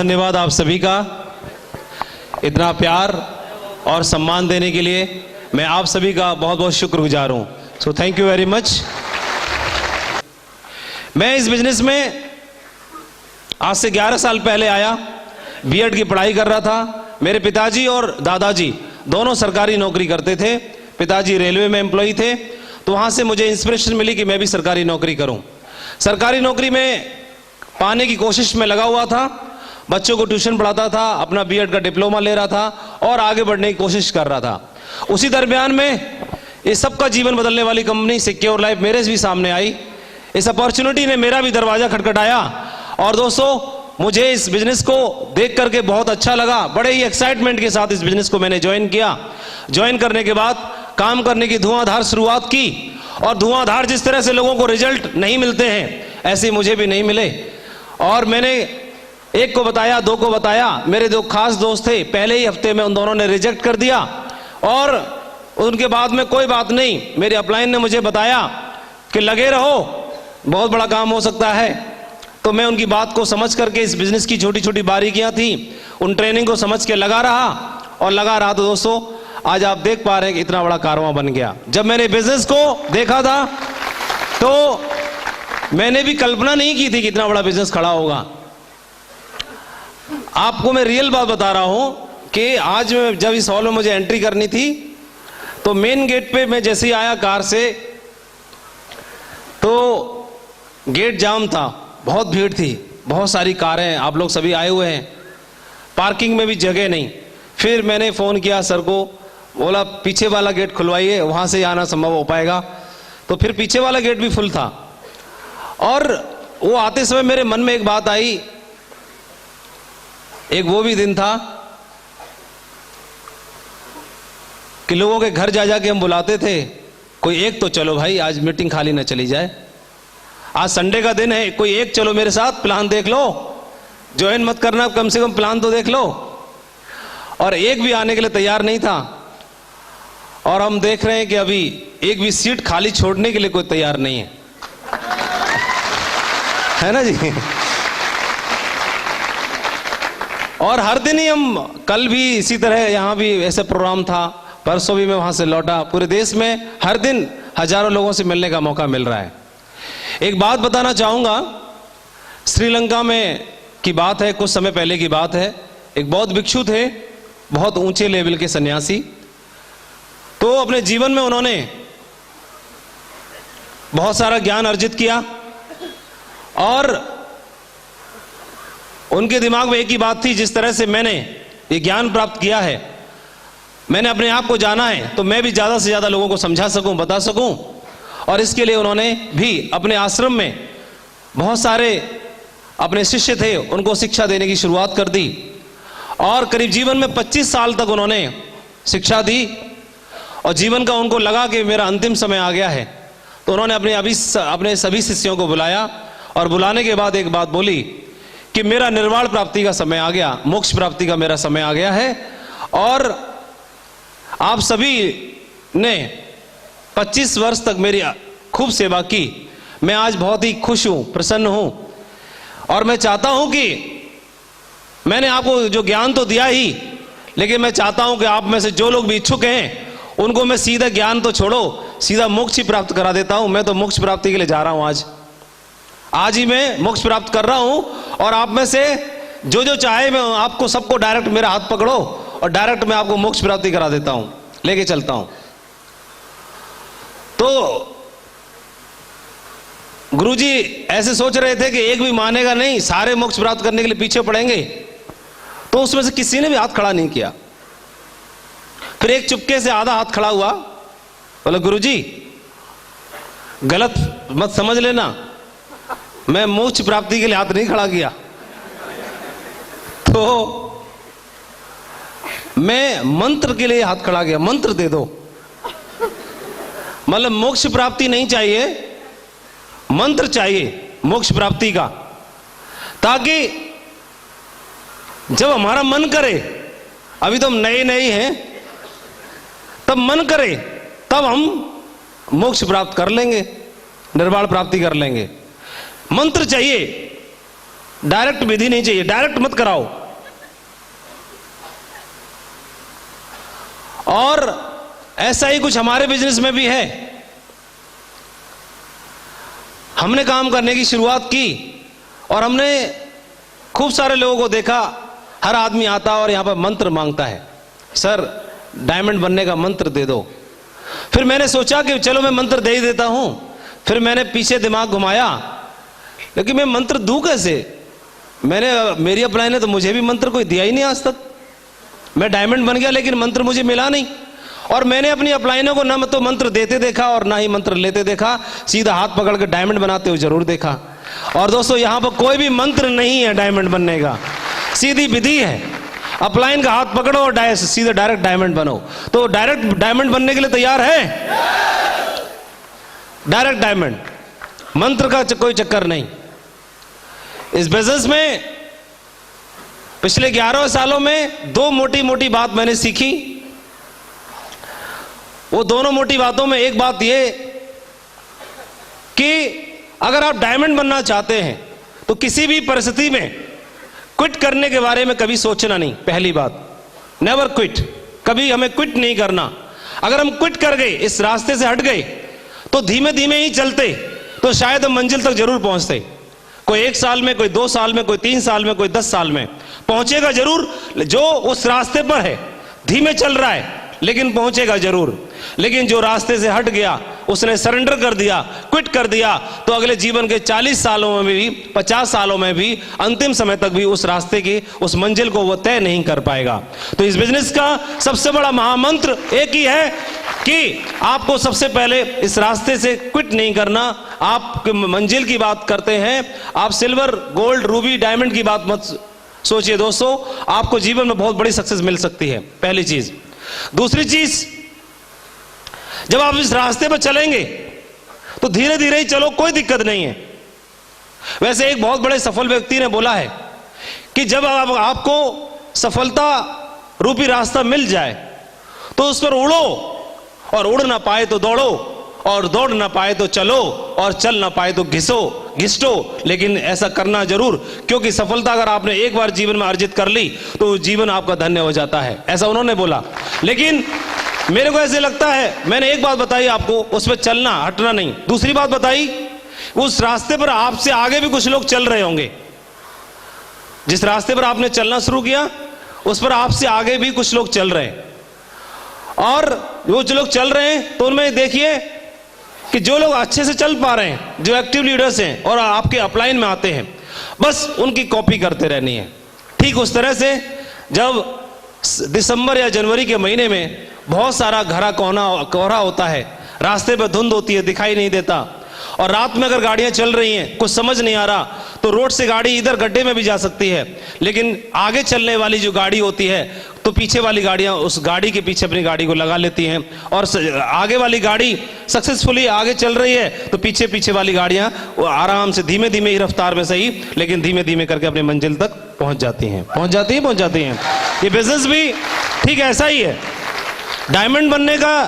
धन्यवाद आप सभी का इतना प्यार और सम्मान देने के लिए। मैं आप सभी का बहुत बहुत शुक्रगुजार हूं। So thank you very much. मैं इस बिजनेस में आज से 11 साल पहले आया। बीएड की पढ़ाई कर रहा था। मेरे पिताजी और दादाजी दोनों सरकारी नौकरी करते थे। पिताजी रेलवे में एम्प्लॉय थे, तो वहां से मुझे इंस्पिरेशन मिली कि मैं भी सरकारी नौकरी करूं। सरकारी नौकरी में पाने की कोशिश में लगा हुआ था। बच्चों को ट्यूशन पढ़ाता था, अपना बीएड का डिप्लोमा ले रहा था और आगे बढ़ने की कोशिश कर रहा था। उसी दरमियान में इस सबका जीवन बदलने वाली कंपनी सिक्योर लाइफ मेरे भी सामने आई। इस अपॉर्चुनिटी ने मेरा भी दरवाजा खटखटाया और दोस्तों मुझे इस बिजनेस को देख करके बहुत अच्छा लगा। बड़े ही एक्साइटमेंट के साथ इस बिजनेस को मैंने ज्वाइन किया। ज्वाइन करने के बाद काम करने की धुआंधार शुरुआत की और धुआंधार जिस तरह से लोगों को रिजल्ट नहीं मिलते हैं, ऐसे मुझे भी नहीं मिले। और मैंने एक को बताया, दो को बताया। मेरे दो खास दोस्त थे, पहले ही हफ्ते में उन दोनों ने रिजेक्ट कर दिया और उनके बाद में कोई बात नहीं, मेरे अपलाइन ने मुझे बताया कि लगे रहो, बहुत बड़ा काम हो सकता है। तो मैं उनकी बात को समझ करके इस बिजनेस की छोटी छोटी बारीकियां थी, उन ट्रेनिंग को समझ के लगा रहा और लगा रहा। तो दोस्तों आज आप देख पा रहे हैं कि इतना बड़ा कारवां बन गया। जब मैंने बिजनेस को देखा था तो मैंने भी कल्पना नहीं की थी कि इतना बड़ा बिजनेस खड़ा होगा। आपको मैं रियल बात बता रहा हूं कि आज जब इस हॉल में मुझे एंट्री करनी थी तो मेन गेट पे मैं जैसे ही आया कार से तो गेट जाम था, बहुत भीड़ थी, बहुत सारी कारें, आप लोग सभी आए हुए हैं, पार्किंग में भी जगह नहीं। फिर मैंने फोन किया सर को, बोला पीछे वाला गेट खुलवाइए, वहां से आना संभव हो पाएगा। तो फिर पीछे वाला गेट भी फुल था। और वो आते समय मेरे मन में एक बात आई, एक वो भी दिन था कि लोगों के घर जा जाके हम बुलाते थे, कोई एक तो चलो भाई, आज मीटिंग खाली ना चली जाए, आज संडे का दिन है, कोई एक चलो मेरे साथ, प्लान देख लो, ज्वाइन मत करना, कम से कम प्लान तो देख लो। और एक भी आने के लिए तैयार नहीं था। और हम देख रहे हैं कि अभी एक भी सीट खाली छोड़ने के लिए कोई तैयार नहीं है, है ना जी। और हर दिन ही हम, कल भी इसी तरह यहां भी ऐसे प्रोग्राम था, परसों भी मैं वहां से लौटा। पूरे देश में हर दिन हजारों लोगों से मिलने का मौका मिल रहा है। एक बात बताना चाहूंगा, श्रीलंका में की बात है, कुछ समय पहले की बात है। एक बौद्ध भिक्षु थे, बहुत ऊंचे लेवल के सन्यासी। तो अपने जीवन में उन्होंने बहुत सारा ज्ञान अर्जित किया और उनके दिमाग में एक ही बात थी, जिस तरह से मैंने ये ज्ञान प्राप्त किया है, मैंने अपने आप को जाना है, तो मैं भी ज्यादा से ज्यादा लोगों को समझा सकूं, बता सकूं। और इसके लिए उन्होंने भी अपने आश्रम में बहुत सारे अपने शिष्य थे, उनको शिक्षा देने की शुरुआत कर दी। और करीब जीवन में 25 साल तक उन्होंने शिक्षा दी। और जीवन का उनको लगा कि मेरा अंतिम समय आ गया है, तो उन्होंने अपने सभी शिष्यों को बुलाया और बुलाने के बाद एक बात बोली कि मेरा निर्वाण प्राप्ति का समय आ गया, मोक्ष प्राप्ति का मेरा समय आ गया है। और आप सभी ने 25 वर्ष तक मेरी खूब सेवा की। मैं आज बहुत ही खुश हूं, प्रसन्न हूं। और मैं चाहता हूं कि मैंने आपको जो ज्ञान तो दिया ही, लेकिन मैं चाहता हूं कि आप में से जो लोग भी इच्छुक हैं उनको मैं सीधा ज्ञान तो छोड़ो, सीधा मोक्ष ही प्राप्त करा देता हूं। मैं तो मोक्ष प्राप्ति के लिए जा रहा हूं। आज ही मैं मोक्ष प्राप्त कर रहा हूं। और आप में से जो जो चाहे, मैं आपको सबको डायरेक्ट मेरा हाथ पकड़ो और डायरेक्ट मैं आपको मोक्ष प्राप्ति करा देता हूं, लेके चलता हूं। तो गुरुजी ऐसे सोच रहे थे कि एक भी मानेगा नहीं, सारे मोक्ष प्राप्त करने के लिए पीछे पड़ेंगे। तो उसमें से किसी ने भी हाथ खड़ा नहीं किया। फिर एक चुपके से आधा हाथ खड़ा हुआ, बोला गुरुजी गलत मत समझ लेना, मैं मोक्ष प्राप्ति के लिए हाथ नहीं खड़ा किया, तो मैं मंत्र के लिए हाथ खड़ा किया, मंत्र दे दो। मतलब मोक्ष प्राप्ति नहीं चाहिए, मंत्र चाहिए मोक्ष प्राप्ति का, ताकि जब हमारा मन करे, अभी तो हम नए नए हैं, तब मन करे तब हम मोक्ष प्राप्त कर लेंगे, निर्वाण प्राप्ति कर लेंगे। मंत्र चाहिए, डायरेक्ट विधि नहीं चाहिए, डायरेक्ट मत कराओ। और ऐसा ही कुछ हमारे बिजनेस में भी है। हमने काम करने की शुरुआत की और हमने खूब सारे लोगों को देखा, हर आदमी आता और यहां पर मंत्र मांगता है, सर डायमंड बनने का मंत्र दे दो। फिर मैंने सोचा कि चलो मैं मंत्र दे ही देता हूं। फिर मैंने पीछे दिमाग घुमाया, लेकिन मैं मंत्र दूं कैसे? मेरी अपलाइन ने तो मुझे भी मंत्र कोई दिया ही नहीं आज तक। मैं डायमंड बन गया लेकिन मंत्र मुझे मिला नहीं। और मैंने अपनी अपलाइनों को न तो मंत्र देते देखा और ना ही मंत्र लेते देखा, सीधा हाथ पकड़ के डायमंड बनाते हुए जरूर देखा। और दोस्तों यहां पर कोई भी मंत्र नहीं है डायमंड बनने का, सीधी विधि है। अपलाइन का हाथ पकड़ो और सीधे डायरेक्ट डायमंड बनो। तो डायरेक्ट डायमंड बनने के लिए तैयार है? डायरेक्ट डायमंड, मंत्र का कोई चक्कर नहीं। इस बिजनेस में पिछले 11 सालों में 2 मोटी मोटी बात मैंने सीखी। वो दोनों मोटी बातों में एक बात ये कि अगर आप डायमंड बनना चाहते हैं तो किसी भी परिस्थिति में क्विट करने के बारे में कभी सोचना नहीं। पहली बात, नेवर क्विट, कभी हमें क्विट नहीं करना। अगर हम क्विट कर गए, इस रास्ते से हट गए, तो धीमे धीमे ही चलते तो शायद हम मंजिल तक जरूर पहुंचते। कोई 1 साल में, कोई 2 साल में, कोई 3 साल में, कोई 10 साल में पहुंचेगा जरूर। जो उस रास्ते पर है, धीमे चल रहा है लेकिन पहुंचेगा जरूर। लेकिन जो रास्ते से हट गया, उसने सरेंडर कर दिया, क्विट कर दिया, तो अगले जीवन के 40 सालों में भी, 50 सालों में भी, अंतिम समय तक भी उस रास्ते की, उस मंजिल को वो तय नहीं कर पाएगा। तो इस बिजनेस का सबसे बड़ा महामंत्र एक ही है कि आपको सबसे पहले इस रास्ते से क्विट नहीं करना। आप मंजिल की बात करते हैं, आप सिल्वर, गोल्ड, रूबी, डायमंड की बात मत सोचिए दोस्तों। आपको जीवन में बहुत बड़ी सक्सेस मिल सकती है, पहली चीज। दूसरी चीज, जब आप इस रास्ते पर चलेंगे तो धीरे धीरे ही चलो, कोई दिक्कत नहीं है। वैसे एक बहुत बड़े सफल व्यक्ति ने बोला है कि जब आपको सफलता रूपी रास्ता मिल जाए तो उस पर उड़ो, और उड़ ना पाए तो दौड़ो, और दौड़ ना पाए तो चलो, और चल ना पाए तो घिसटो, लेकिन ऐसा करना जरूर, क्योंकि सफलता अगर आपने एक बार जीवन में अर्जित कर ली तो जीवन आपका धन्य हो जाता है। ऐसा उन्होंने बोला। लेकिन मेरे को ऐसे लगता है, मैंने एक बात बताई आपको, उस पर चलना, हटना नहीं। दूसरी बात बताई, उस रास्ते पर आपसे आगे भी कुछ लोग चल रहे होंगे। जिस रास्ते पर आपने चलना शुरू किया, उस पर आपसे आगे भी कुछ लोग चल रहे हैं। और वो जो लोग चल रहे हैं, तो उनमें देखिए कि जो लोग अच्छे से चल पा रहे हैं, जो एक्टिव लीडर्स हैं और आपके अपलाइन में आते हैं, बस उनकी कॉपी करते रहनी है। ठीक उस तरह से जब दिसंबर या जनवरी के महीने में बहुत सारा घना कोहरा होता है, रास्ते पर धुंध होती है, दिखाई नहीं देता, और रात में अगर गाड़ियां चल रही हैं, कुछ समझ नहीं आ रहा, तो रोड से गाड़ी इधर गड्ढे में भी जा सकती है, लेकिन आगे चलने वाली जो गाड़ी होती है तो पीछे वाली गाड़ियां उस गाड़ी के पीछे अपनी गाड़ी को लगा लेती हैं, और आगे वाली गाड़ी सक्सेसफुली आगे चल रही है तो पीछे पीछे वाली गाड़ियां वो आराम से धीमे धीमे ही रफ्तार में सही, लेकिन धीमे धीमे करके अपनी मंजिल तक पहुंच जाती हैं। ये बिजनेस भी ठीक ऐसा ही है डायमंड बनने का।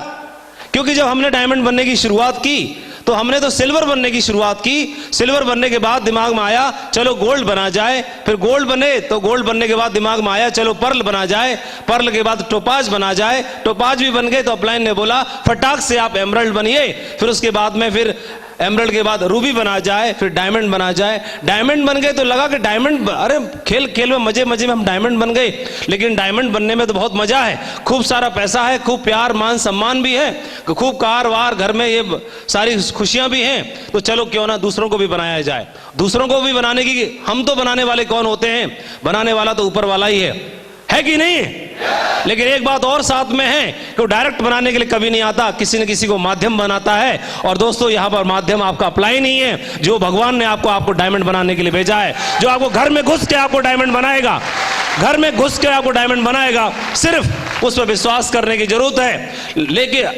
क्योंकि जब हमने डायमंड बनने की शुरुआत की तो हमने तो सिल्वर बनने की शुरुआत की। सिल्वर बनने के बाद दिमाग में आया चलो गोल्ड बना जाए, फिर गोल्ड बने तो गोल्ड बनने के बाद दिमाग में आया चलो पर्ल बना जाए, पर्ल के बाद टोपाज बना जाए, टोपाज भी बन गए तो अपलाइन ने बोला फटाक से आप एमरल्ड बनिए, फिर उसके बाद में फिर एमरल्ड के बाद रूबी बना जाए, फिर डायमंड बना जाए। डायमंड बन गए तो लगा कि डायमंड, अरे खेल खेल में मजे मजे में हम डायमंड बन गए, लेकिन डायमंड बनने में तो बहुत मजा है, खूब सारा पैसा है, खूब प्यार मान सम्मान भी है, खूब कार वार घर में, ये सारी खुशियां भी हैं। तो चलो क्यों ना दूसरों को भी बनाया जाए। दूसरों को भी बनाने की, हम तो बनाने वाले कौन होते हैं, बनाने वाला तो ऊपर वाला ही है कि नहीं? लेकिन एक बात और साथ में है कि डायरेक्ट बनाने के लिए कभी नहीं आता, किसी न किसी को माध्यम बनाता है। और दोस्तों यहां पर माध्यम आपका अप्लाई नहीं है, जो भगवान ने आपको डायमंड बनाने के लिए भेजा है, जो आपको घर में घुस के आपको डायमंड बनाएगा, घर में घुस के आपको डायमंड बनाएगा, सिर्फ उस पर विश्वास करने की जरूरत है। लेकिन